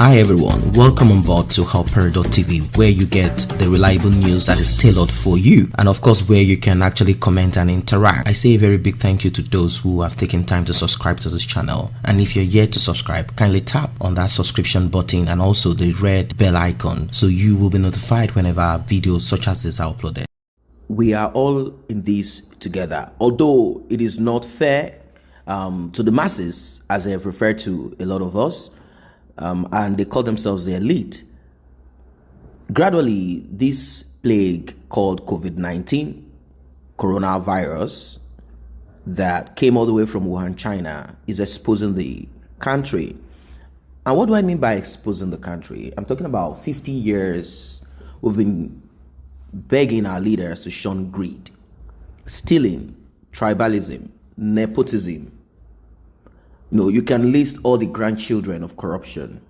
Hi everyone, welcome on board to Helper.tv, where you get the reliable news that is tailored for you, and of course where you can actually comment and interact. I say a very big thank you to those who have taken time to subscribe to this channel, and if you're yet to subscribe, kindly tap on that subscription button and also the red bell icon so you will be notified whenever videos such as this are uploaded. We are all in this together, although it is not fair to the masses, as they have referred to a lot of us, and they call themselves the elite. Gradually, this plague called COVID-19, coronavirus, that came all the way from Wuhan, China, is exposing the country. And what do I mean by exposing the country? I'm talking about 50 years we've been begging our leaders to shun greed, stealing, tribalism, nepotism. You can list all the grandchildren of corruption.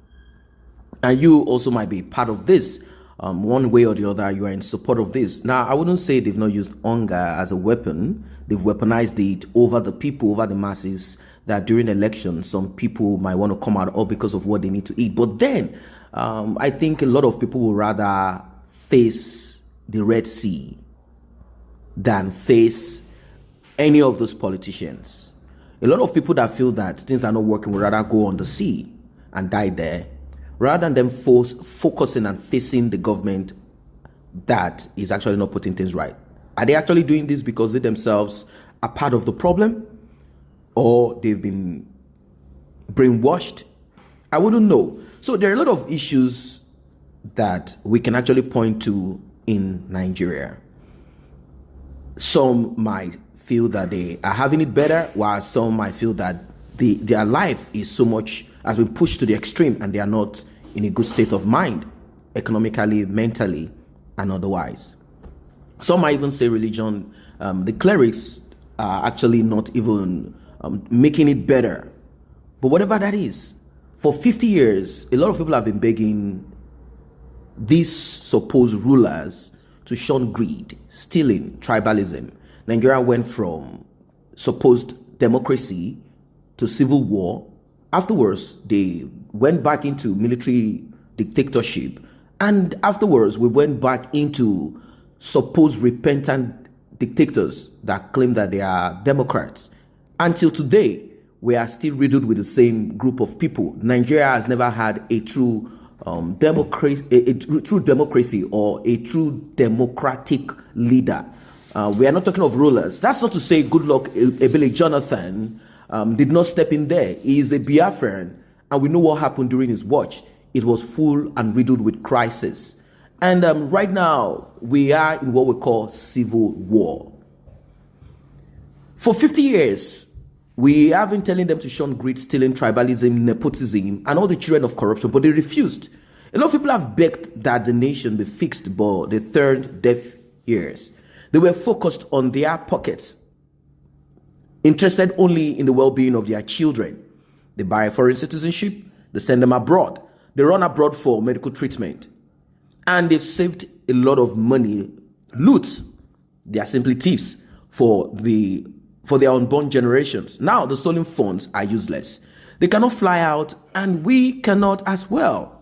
And you also might be part of this. One way or the other, you are in support of this. Now, I wouldn't say they've not used hunger as a weapon. They've weaponized it over the people, over the masses, that during election, some people might want to come out all because of what they need to eat. But then, I think a lot of people will rather face the Red Sea than face any of those politicians. A lot of people that feel that things are not working would rather go on the sea and die there, rather than them focusing and facing the government that is actually not putting things right. Are they actually doing this because they themselves are part of the problem, or they've been brainwashed? I wouldn't know. So there are a lot of issues that we can actually point to in Nigeria. Some might feel that they are having it better, while some might feel that their life is so much has been pushed to the extreme and they are not in a good state of mind, economically, mentally, and otherwise. Some might even say religion, the clerics are actually not even making it better. But whatever that is, for 50 years, a lot of people have been begging these supposed rulers to shun greed, stealing, tribalism. Nigeria went from supposed democracy to civil war. Afterwards, they went back into military dictatorship. And afterwards, we went back into supposed repentant dictators that claim that they are Democrats. Until today, we are still riddled with the same group of people. Nigeria has never had a true democracy, a true democracy or a true democratic leader. We are not talking of rulers. That's not to say Goodluck Ebele Jonathan did not step in there. He is a Biafran, and we know what happened during his watch. It was full and riddled with crisis. And right now, we are in what we call civil war. For 50 years, we have been telling them to shun greed, stealing, tribalism, nepotism, and all the children of corruption, but they refused. A lot of people have begged that the nation be fixed, but they turned deaf ears. They were focused on their pockets, interested only in the well-being of their children. They buy a foreign citizenship, they send them abroad, they run abroad for medical treatment, and they've saved a lot of money. Loot, they are simply thieves for their unborn generations. Now the stolen funds are useless. They cannot fly out, and we cannot as well.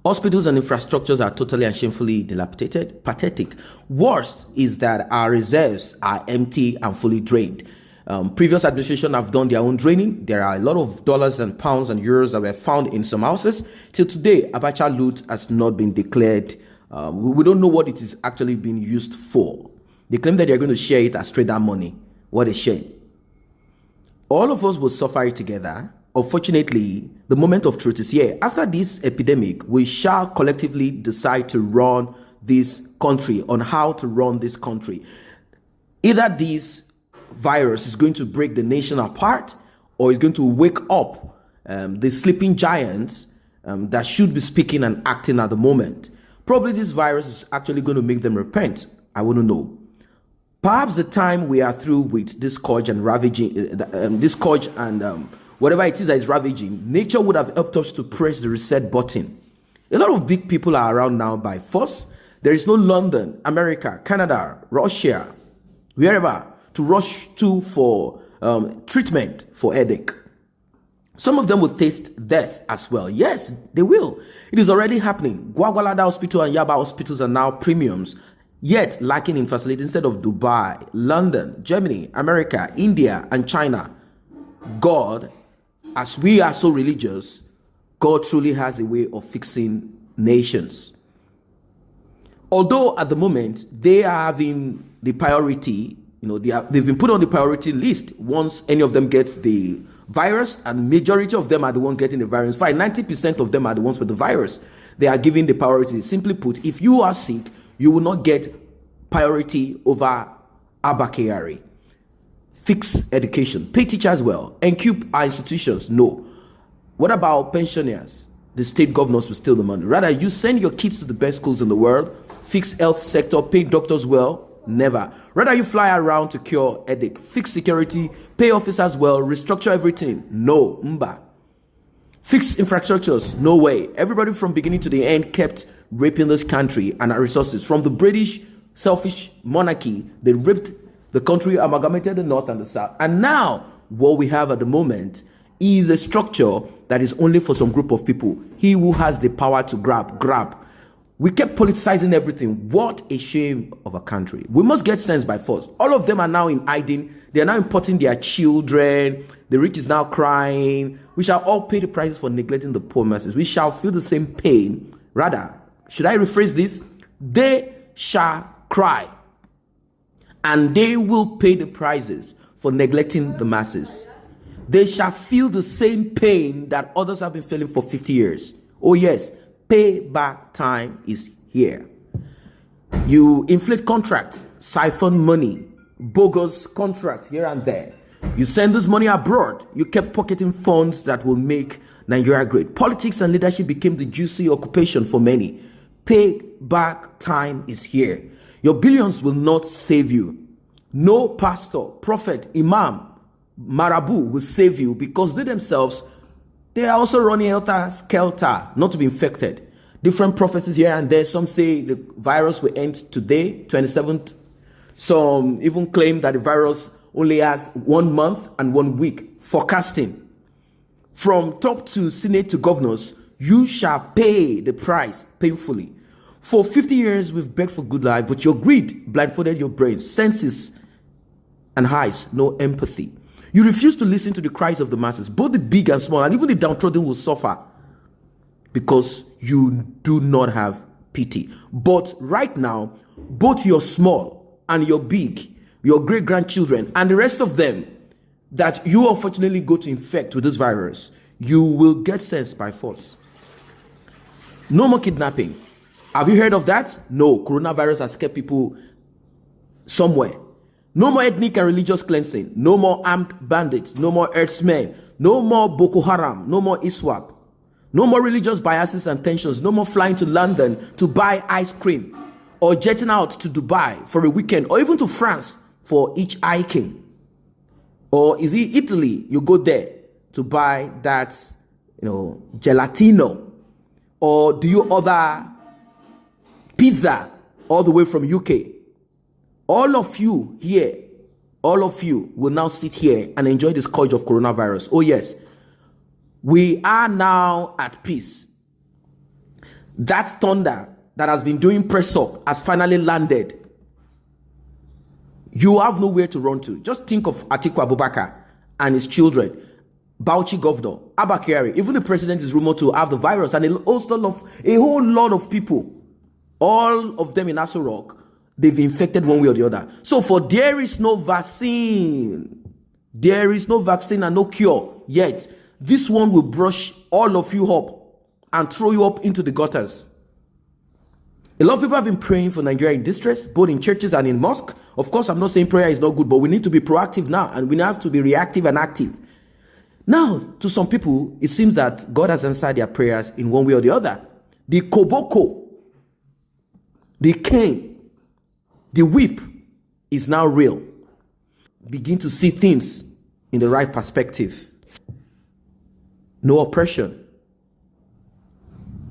Hospitals and infrastructures are totally and shamefully dilapidated, pathetic. Worst is that our reserves are empty and fully drained. Previous administration have done their own draining. There are a lot of dollars and pounds and euros that were found in some houses. Till today, Abacha loot has not been declared. We don't know what it is actually being used for. They claim that they're going to share it as trader money. What a shame. All of us will suffer it together. Unfortunately, the moment of truth is here. After this epidemic, we shall collectively decide to run this country, on how to run this country. Either this virus is going to break the nation apart, or it's going to wake up the sleeping giants that should be speaking and acting at the moment. Probably this virus is actually going to make them repent. I wouldn't know. Perhaps the time we are through with this scourge and ravaging, whatever it is that is ravaging, nature would have helped us to press the reset button. A lot of big people are around now by force. There is no London, America, Canada, Russia, wherever to rush to for treatment for headache. Some of them will taste death as well. Yes, they will. It is already happening. Gwagwalada Hospital and Yaba hospitals are now premiums, yet lacking in facilities instead of Dubai, London, Germany, America, India, and China. God, as we are so religious, God truly has a way of fixing nations. Although at the moment they are having the priority, they've been put on the priority list once any of them gets the virus, and majority of them are the ones getting the virus. 90% of them are the ones with the virus. They are given the priority. Simply put, if you are sick, you will not get priority over Abakari. Fix education, pay teachers well, and keep our institutions. No. What about pensioners? The state governors will steal the money. Rather, you send your kids to the best schools in the world, fix health sector, pay doctors well. Never. Rather, you fly around to cure headache, fix security, pay officers well, restructure everything. No. Mba. Fix infrastructures. No way. Everybody from beginning to the end kept raping this country and our resources. From the British selfish monarchy, they raped the country, amalgamated the north and the south. And now, what we have at the moment is a structure that is only for some group of people. He who has the power to grab. We kept politicizing everything. What a shame of a country. We must get sense by force. All of them are now in hiding. They are now importing their children. The rich is now crying. We shall all pay the prices for neglecting the poor masses. We shall feel the same pain. Rather, should I rephrase this? They shall cry, and they will pay the prices for neglecting the masses. They shall feel the same pain that others have been feeling for 50 years. Oh yes, payback time is here. You inflate contracts, siphon money, bogus contracts here and there. You send this money abroad. You kept pocketing funds that will make Nigeria great. Politics and leadership became the juicy occupation for many. Payback time is here. Your billions will not save you. No pastor, prophet, imam, marabu will save you, because they themselves, they are also running helter-skelter, not to be infected. Different prophecies here and there. Some say the virus will end today, 27th. Some even claim that the virus only has 1 month and 1 week. Forecasting. From top to Senate to governors, you shall pay the price painfully. For 50 years, we've begged for good life, but your greed blindfolded your brains, senses, and eyes, no empathy. You refuse to listen to the cries of the masses. Both the big and small, and even the downtrodden will suffer because you do not have pity. But right now, both your small and your big, your great-grandchildren, and the rest of them that you unfortunately go to infect with this virus, you will get sense by force. No more kidnapping. Have you heard of that? No. Coronavirus has kept people somewhere. No more ethnic and religious cleansing. No more armed bandits. No more herdsmen. No more Boko Haram. No more ISWAP. No more religious biases and tensions. No more flying to London to buy ice cream, or jetting out to Dubai for a weekend, or even to France for each hiking. Or is it Italy? You go there to buy that, gelatino, or do you order pizza all the way from UK? All of you here, all of you will now sit here and enjoy the scourge of coronavirus. Oh yes, we are now at peace. That thunder that has been doing press up has finally landed. You have nowhere to run to. Just think of Atiku Abubakar and his children, Bauchi governor, Abba Kyari. Even the president is rumored to have the virus, and a whole lot of people, all of them in Aso Rock, they've infected one way or the other. So for there is no vaccine. There is no vaccine and no cure yet. This one will brush all of you up and throw you up into the gutters. A lot of people have been praying for Nigeria in distress, both in churches and in mosque. Of course, I'm not saying prayer is not good, but we need to be proactive now, and we have to be reactive and active. Now, to some people, it seems that God has answered their prayers in one way or the other. The koboko, the cane, the whip is now real. Begin to see things in the right perspective. No oppression.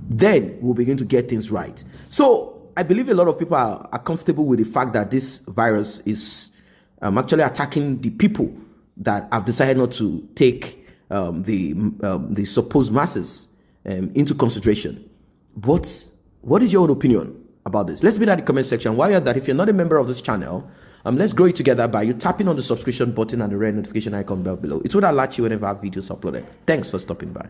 Then we'll begin to get things right. So I believe a lot of people are comfortable with the fact that this virus is actually attacking the people that have decided not to take the supposed masses into consideration. But what is your own opinion about this? Let's be in the comment section. While you're that, if you're not a member of this channel, let's grow it together by you tapping on the subscription button and the red notification icon bell below. It would alert you whenever our videos uploaded. Thanks for stopping by.